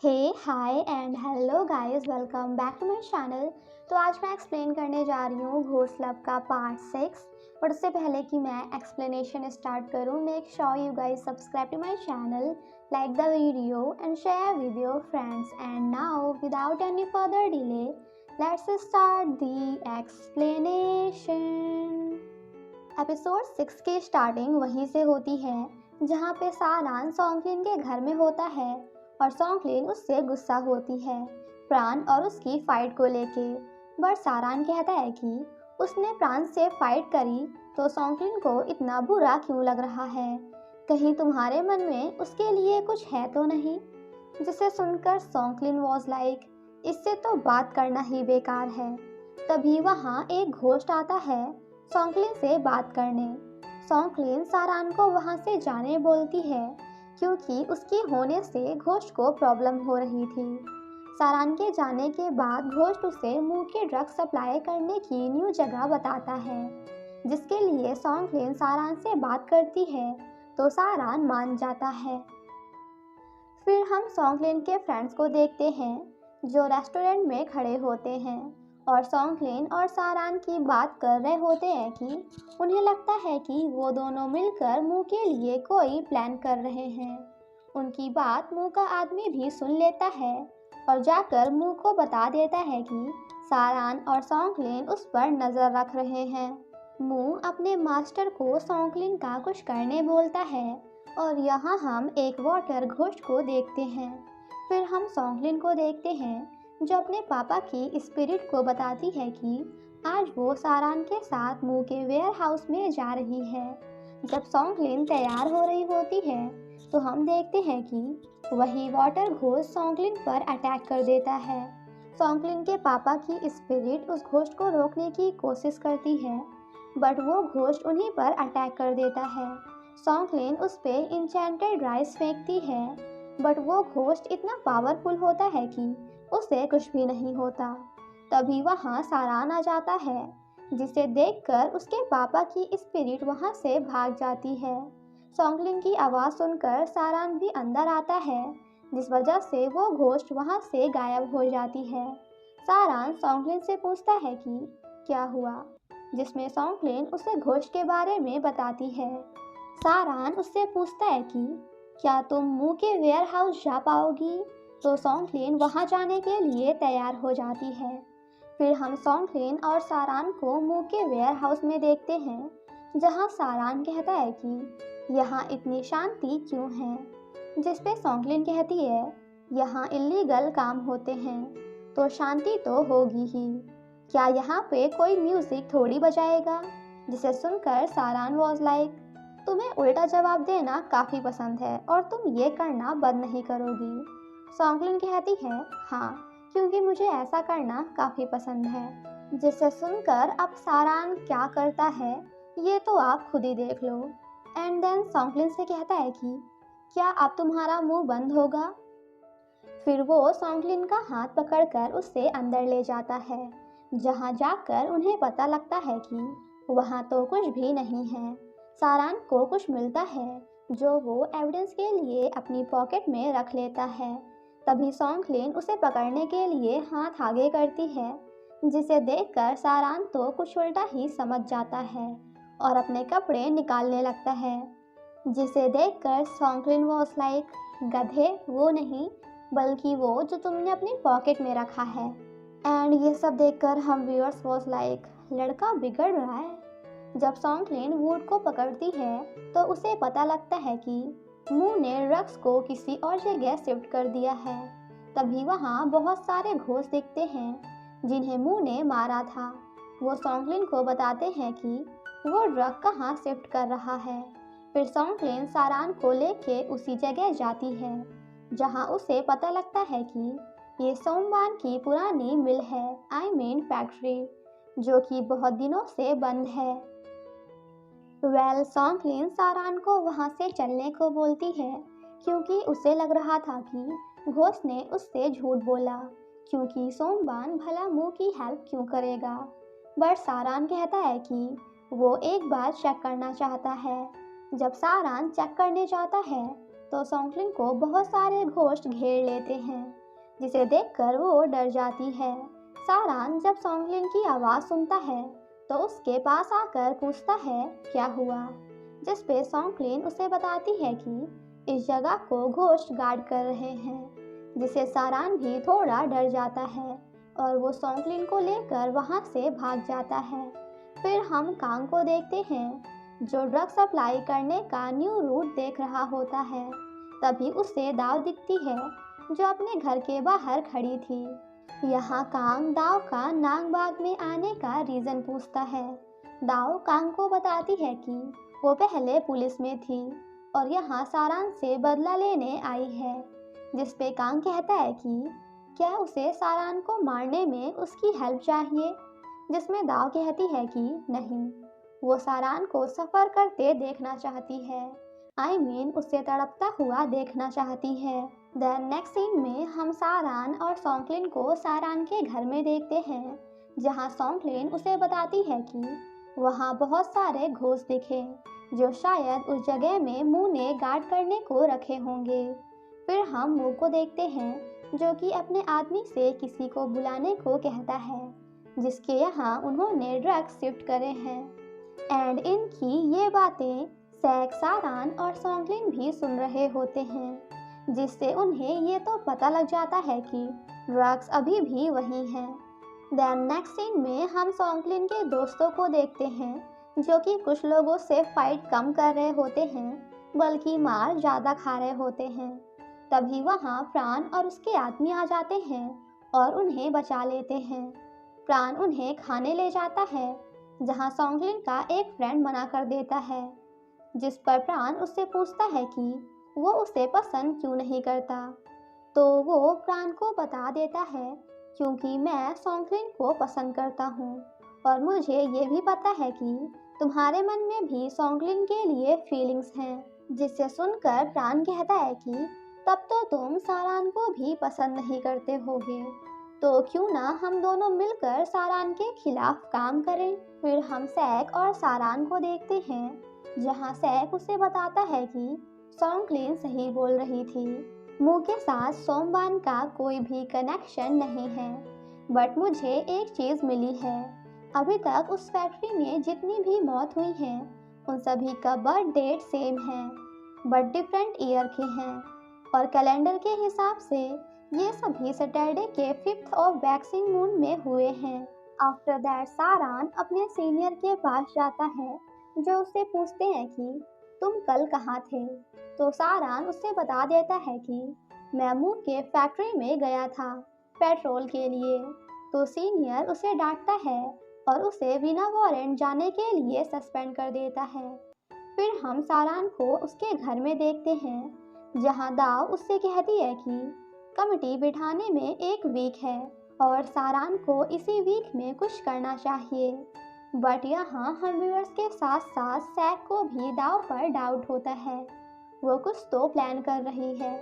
Hey hi and hello guys, welcome back to my channel. तो आज मैं explain करने जा रही हूँ घोस्ट लव का पार्ट 6। बट उससे पहले कि मैं एक्सप्लेनेशन स्टार्ट करूँ, make sure you guys subscribe to my channel, like the video and share with your friends. And now without any further delay let's start the explanation. Episode 6 की starting वहीं से होती है जहाँ पे सारान सॉन्गलिन के घर में होता है और सॉन्गलिन उससे गुस्सा होती है प्राण और उसकी फाइट को लेके। बट सारान कहता है कि उसने प्राण से फाइट करी तो सॉन्गलिन को इतना बुरा क्यों लग रहा है, कहीं तुम्हारे मन में उसके लिए कुछ है तो नहीं। जिसे सुनकर सॉन्गलिन वॉज लाइक, इससे तो बात करना ही बेकार है। तभी वहाँ एक घोस्ट आता है सॉन्गलिन से बात करने। सॉन्गलिन सारान को वहाँ से जाने बोलती है क्योंकि उसके होने से घोस्ट को प्रॉब्लम हो रही थी। सारान के जाने के बाद घोस्ट उसे मुंह के ड्रग सप्लाई करने की न्यू जगह बताता है, जिसके लिए सॉन्गलिन सारान से बात करती है तो सारान मान जाता है। फिर हम सॉन्गलिन के फ्रेंड्स को देखते हैं जो रेस्टोरेंट में खड़े होते हैं और सॉन्गलिन और सारान की बात कर रहे होते हैं कि उन्हें लगता है कि वो दोनों मिलकर मुंह के लिए कोई प्लान कर रहे हैं। उनकी बात मुंह का आदमी भी सुन लेता है और जाकर मुंह को बता देता है कि सारान और सॉन्गलिन उस पर नज़र रख रहे हैं। मुंह अपने मास्टर को सॉन्गलिन का कुछ करने बोलता है और यहाँ हम एक वाटर घोस्ट को देखते हैं। फिर हम सॉन्गलिन को देखते हैं जो अपने पापा की स्पिरिट को बताती है कि आज वो सारान के साथ मुंह के वेयर हाउस में जा रही है। जब सॉन्गलिन तैयार हो रही होती है तो हम देखते हैं कि वही वाटर घोस्ट सॉन्गलिन पर अटैक कर देता है। सॉन्गलिन के पापा की स्पिरिट उस घोस्ट को रोकने की कोशिश करती है बट वो घोस्ट उन्हीं पर अटैक कर देता है। सॉन्गलिन उस पे इंचेंटेड राइस फेंकती है बट वो घोस्ट इतना पावरफुल होता है कि उसे कुछ भी नहीं होता। तभी वहाँ सारान आ जाता है जिसे देखकर उसके पापा की स्पिरिट वहाँ से भाग जाती है। सॉन्गलिन की आवाज़ सुनकर सारान भी अंदर आता है जिस वजह से वो घोस्ट वहाँ से गायब हो जाती है। सारान सॉन्गलिन से पूछता है कि क्या हुआ, जिसमें सॉन्गलिन उसे घोस्ट के बारे में बताती है। सारान उससे पूछता है कि क्या तुम मुंह के वेयर हाउस जा पाओगी, तो सॉन्गलिन वहां जाने के लिए तैयार हो जाती है। फिर हम सॉन्गलिन और सारान को मुंह के वेयर हाउस में देखते हैं जहां सारान कहता है कि यहाँ इतनी शांति क्यों है, जिस पे सॉन्गलिन कहती है यहाँ इल्लीगल काम होते हैं तो शांति तो होगी ही, क्या यहाँ पे कोई म्यूजिक थोड़ी बजाएगा। जिसे सुनकर सारान वॉज लाइक, तुम्हें उल्टा जवाब देना काफ़ी पसंद है और तुम ये करना बंद नहीं करोगी। सॉन्गलिन कहती है हाँ, क्योंकि मुझे ऐसा करना काफ़ी पसंद है। जिसे सुनकर अब सारान क्या करता है ये तो आप खुद ही देख लो। एंड देन सॉन्गलिन से कहता है कि क्या अब तुम्हारा मुंह बंद होगा। फिर वो सॉन्गलिन का हाथ पकड़कर उससे अंदर ले जाता है जहाँ जाकर उन्हें पता लगता है कि वहाँ तो कुछ भी नहीं है। सारान को कुछ मिलता है जो वो एविडेंस के लिए अपनी पॉकेट में रख लेता है। तभी सॉन्गलिन उसे पकड़ने के लिए हाथ आगे करती है, जिसे देखकर सारान तो कुछ उल्टा ही समझ जाता है और अपने कपड़े निकालने लगता है। जिसे देखकर सॉन्गलिन वॉज लाइक, गधे, वो नहीं बल्कि वो जो तुमने अपनी पॉकेट में रखा है। एंड ये सब देखकर हम व्यूअर्स वॉज लाइक, लड़का बिगड़ रहा है। जब सॉन्गलिन वुड को पकड़ती है तो उसे पता लगता है कि मुंह ने ड्रग्स को किसी और जगह शिफ्ट कर दिया है। तभी वहाँ बहुत सारे घोस्ट दिखते हैं जिन्हें मुंह ने मारा था। वो सॉन्गलिन को बताते हैं कि वो ड्रग कहाँ शिफ्ट कर रहा है। फिर सॉन्गलिन सारान को लेके उसी जगह जाती है जहाँ उसे पता लगता है कि ये सोमवान की पुरानी मिल है, आई मीन फैक्ट्री, जो कि बहुत दिनों से बंद है। सॉन्गलिन सारान को वहाँ से चलने को बोलती है क्योंकि उसे लग रहा था कि घोस्ट ने उससे झूठ बोला, क्योंकि सोमवान भला मुंह की हेल्प क्यों करेगा। बट सारान कहता है कि वो एक बार चेक करना चाहता है। जब सारान चेक करने जाता है तो सॉन्गलिन को बहुत सारे घोस्ट घेर लेते हैं, जिसे देखकर वो डर जाती है। सारान जब सॉन्गलिन की आवाज़ सुनता है तो उसके पास आकर पूछता है क्या हुआ, जिस पे सॉन्गलिन उसे बताती है कि इस जगह को घोस्ट गार्ड कर रहे हैं, जिससे सारान भी थोड़ा डर जाता है और वो सॉन्गलिन को लेकर वहाँ से भाग जाता है। फिर हम कांग को देखते हैं, जो ड्रग सप्लाई करने का न्यू रूट देख रहा होता है। तभी उसे दाव दिखती है, जो अपने घर के बाहर खड़ी थी। यहाँ कांग दाव का नागबाग में आने का रीज़न पूछता है। दाव कांग को बताती है कि वो पहले पुलिस में थी और यहाँ सारान से बदला लेने आई है, जिस पे कांग कहता है कि क्या उसे सारान को मारने में उसकी हेल्प चाहिए, जिसमें दाव कहती है कि नहीं, वो सारान को सफ़र करते देखना चाहती है। उसे तड़पता हुआ देखना चाहती है। देन नेक्स्ट सीन में हम सारान और सॉन्गलिन को सारान के घर में देखते हैं, जहाँ सॉन्गलिन उसे बताती है कि वहाँ बहुत सारे घोस्ट दिखे, जो शायद उस जगह में मुंह ने गार्ड करने को रखे होंगे। फिर हम मुंह को देखते हैं, जो कि अपने आदमी से किसी को बुलाने को कहता है, जिसके यहाँ उन्होंने ड्रग्स शिफ्ट करे हैं। एंड इनकी ये बातें सैक, सारान और सॉन्गलिन भी सुन रहे होते हैं, जिससे उन्हें ये तो पता लग जाता है कि ड्रग्स अभी भी वही हैं। देन नेक्स्ट सीन में हम सॉन्गलिन के दोस्तों को देखते हैं, जो कि कुछ लोगों से फाइट कम कर रहे होते हैं, बल्कि मार ज़्यादा खा रहे होते हैं। तभी वहाँ प्राण और उसके आदमी आ जाते हैं और उन्हें बचा लेते हैं। प्राण उन्हें खाने ले जाता है, जहाँ सॉन्गलिन का एक फ्रेंड मना कर देता है, जिस पर प्राण उससे पूछता है कि वो उसे पसंद क्यों नहीं करता। तो वो प्राण को बता देता है, क्योंकि मैं सॉन्गलिन को पसंद करता हूँ और मुझे ये भी पता है कि तुम्हारे मन में भी सॉन्गलिन के लिए फीलिंग्स हैं। जिसे सुनकर प्राण कहता है कि तब तो तुम सारान को भी पसंद नहीं करते होगे, तो क्यों ना हम दोनों मिलकर सारान के खिलाफ काम करें। फिर हम सैक और सारान को देखते हैं, जहाँ सैक उसे बताता है कि सॉन्गलिन सही बोल रही थी, मुंह के साथ सोमवान का कोई भी कनेक्शन नहीं है। बट मुझे एक चीज़ मिली है, अभी तक उस फैक्ट्री में जितनी भी मौत हुई हैं, उन सभी का बर्थ डेट सेम है, बट डिफरेंट ईयर के हैं, और कैलेंडर के हिसाब से ये सभी सैटरडे के 5th ऑफ वैक्सिंग मून में हुए हैं। आफ्टर दैट सारान अपने सीनियर के पास जाता है, जो उससे पूछते हैं कि तुम कल कहाँ थे। तो सारान उससे बता देता है कि मैं मुंह के फैक्ट्री में गया था पेट्रोल के लिए। तो सीनियर उसे डांटता है और उसे बिना वारंट जाने के लिए सस्पेंड कर देता है। फिर हम सारान को उसके घर में देखते हैं, जहां दाव उससे कहती है कि कमिटी बिठाने में 1 वीक है और सारान को इसी वीक में कुछ करना चाहिए। बट यहाँ हम व्यूअर्स के साथ साथ सैक को भी दाव पर डाउट होता है, वो कुछ तो प्लान कर रही है।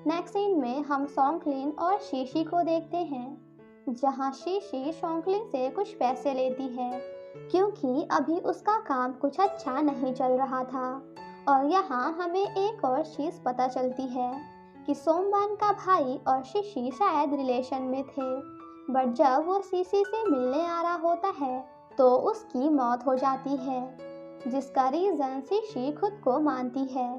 नेक्स्ट सीन में हम सॉन्गलिन और शीशी को देखते हैं, जहाँ शीशी सॉन्गलिन से कुछ पैसे लेती है, क्योंकि अभी उसका काम कुछ अच्छा नहीं चल रहा था। और यहाँ हमें एक और चीज़ पता चलती है कि सोमवान का भाई और शीशी शायद रिलेशन में थे, बट जब वो शीशी से मिलने आ रहा होता है तो उसकी मौत हो जाती है, जिसका रीज़न शीशी खुद को मानती है,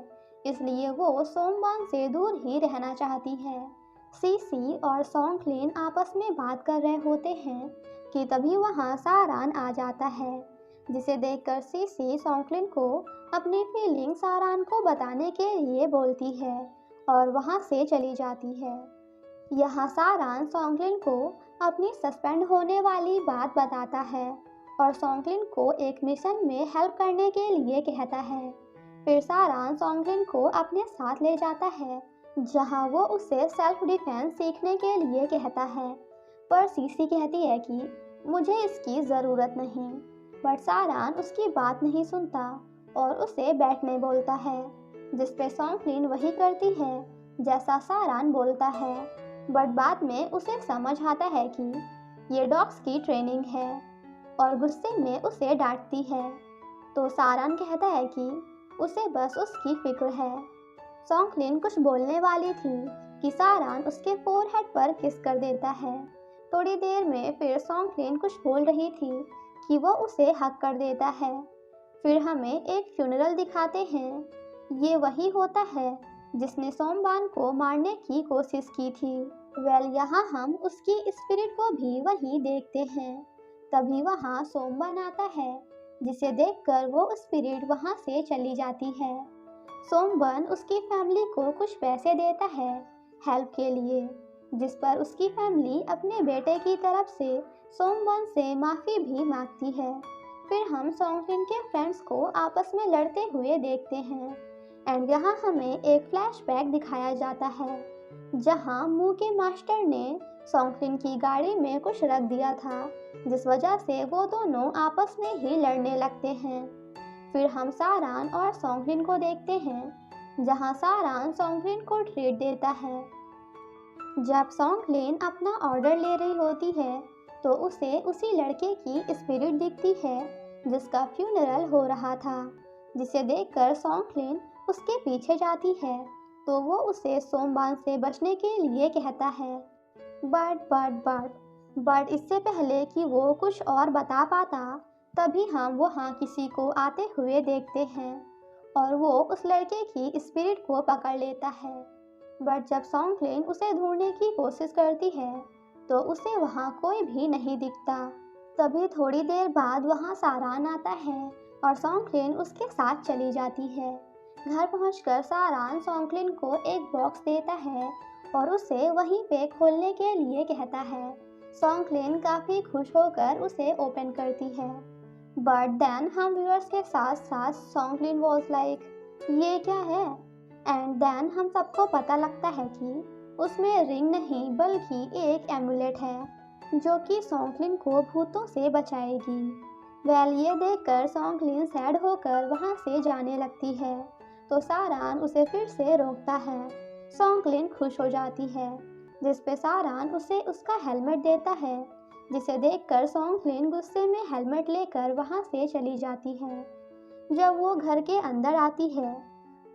इसलिए वो सोमवान से दूर ही रहना चाहती है। शीशी और सॉन्गलिन आपस में बात कर रहे होते हैं कि तभी वहाँ सारान आ जाता है, जिसे देखकर शीशी सॉन्गलिन को अपनी फीलिंग सारान को बताने के लिए बोलती है और वहाँ से चली जाती है। यहाँ सारान सॉन्गलिन को अपनी सस्पेंड होने वाली बात बताता है और सॉन्गलिन को एक मिशन में हेल्प करने के लिए कहता है। फिर सारान सॉन्गलिन को अपने साथ ले जाता है, जहाँ वो उसे सेल्फ डिफेंस सीखने के लिए कहता है, पर शीशी कहती है कि मुझे इसकी ज़रूरत नहीं। बट सारान उसकी बात नहीं सुनता और उसे बैठने बोलता है, जिस पे सॉन्गलिन वही करती है जैसा सारान बोलता है। बट बाद में उसे समझ आता है कि ये डॉग्स की ट्रेनिंग है और गुस्से में उसे डांटती है। तो सारान कहता है कि उसे बस उसकी फिक्र है। सॉन्गलिन कुछ बोलने वाली थी कि सारान उसके फोरहेड पर किस कर देता है। थोड़ी देर में फिर सॉन्गलिन कुछ बोल रही थी कि वो उसे हक कर देता है। फिर हमें एक फ्यूनरल दिखाते हैं। ये वही होता है जिसने सोमबान को मारने की कोशिश की थी। यहाँ हम उसकी स्पिरिट को भी वहीं देखते हैं। तभी वहाँ सोमबान आता है, जिसे देखकर वो स्पिरिट वहाँ से चली जाती है। सोमबन उसकी फैमिली को कुछ पैसे देता है हेल्प के लिए, जिस पर उसकी फैमिली अपने बेटे की तरफ से सोमबन से माफ़ी भी मांगती है। फिर हम सॉन्गलिन के फ्रेंड्स को आपस में लड़ते हुए देखते हैं। एंड यहाँ हमें एक फ्लैशबैक दिखाया जाता है, जहाँ मू के मास्टर ने सॉन्गलिन की गाड़ी में कुछ रख दिया था, जिस वजह से वो दोनों आपस में ही लड़ने लगते हैं। फिर हम सारान और सॉन्गलिन को देखते हैं, जहाँ सारान सॉन्गलिन को ट्रीट देता है। जब सॉन्गलिन अपना ऑर्डर ले रही होती है तो उसे उसी लड़के की स्पिरिट दिखती है जिसका फ्यूनरल हो रहा था, जिसे देखकर सॉन्गलिन उसके पीछे जाती है तो वो उसे सोमबान से बचने के लिए कहता है। बट इससे पहले कि वो कुछ और बता पाता, तभी हम वहाँ किसी को आते हुए देखते हैं और वो उस लड़के की स्पिरिट को पकड़ लेता है। बट जब सॉन्गलिन उसे ढूंढने की कोशिश करती है तो उसे वहाँ कोई भी नहीं दिखता। तभी थोड़ी देर बाद वहाँ सारान आता है और सॉन्गलिन उसके साथ चली जाती है। घर पहुंचकर सारान सॉन्गलिन को एक बॉक्स देता है और उसे वहीं पे खोलने के लिए कहता है। सॉन्गलिन काफ़ी खुश होकर उसे ओपन करती है। बट देन हम व्यूअर्स के साथ साथ सॉन्गलिन वॉज लाइक, ये क्या है? एंड देन हम सबको पता लगता है कि उसमें रिंग नहीं बल्कि एक एमुलेट है जो कि सॉन्गलिन को भूतों से बचाएगी। ये देखकर सॉन्गलिन सैड होकर वहाँ से जाने लगती है तो सारान उसे फिर से रोकता है। सॉन्गलिन खुश हो जाती है, जिस पे सारान उसे उसका हेलमेट देता है, जिसे देखकर सॉन्गलिन गुस्से में हेलमेट लेकर वहाँ से चली जाती है। जब वो घर के अंदर आती है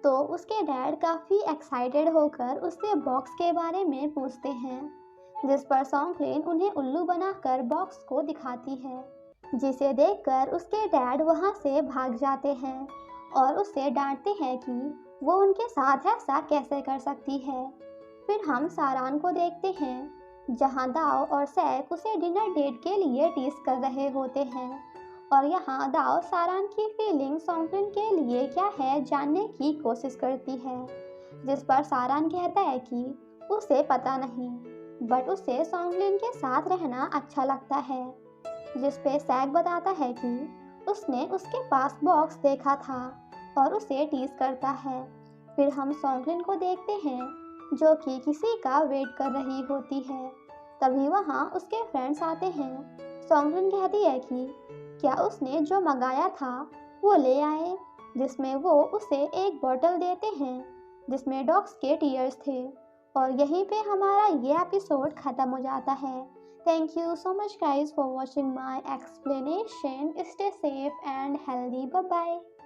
तो उसके डैड काफ़ी एक्साइटेड होकर उससे बॉक्स के बारे में पूछते हैं, जिस पर सॉन्गलिन उन्हें उल्लू बनाकर बॉक्स को दिखाती है, जिसे देखकर उसके डैड वहाँ से भाग जाते हैं और उसे डांटते हैं कि वो उनके साथ ऐसा कैसे कर सकती है। फिर हम सारान को देखते हैं, जहाँ दाव और सैक उसे डिनर डेट के लिए टीज कर रहे होते हैं और यहाँ दाव सारान की फीलिंग सॉन्गलिन के लिए क्या है जानने की कोशिश करती है, जिस पर सारान कहता है कि उसे पता नहीं, बट उसे सॉन्गलिन के साथ रहना अच्छा लगता है। जिस पे सैक बताता है कि उसने उसके पास बॉक्स देखा था और उसे टीज करता है। फिर हम सॉन्गलिन को देखते हैं, जो कि किसी का वेट कर रही होती है। तभी वहाँ उसके फ्रेंड्स आते हैं। सॉन्गलिन कहती है कि क्या उसने जो मंगाया था वो ले आए, जिसमें वो उसे एक बॉटल देते हैं जिसमें डॉग्स के टीयर्स थे। और यहीं पे हमारा ये एपिसोड ख़त्म हो जाता है। Thank you so much guys for watching my explanation. Stay safe and healthy. Bye bye.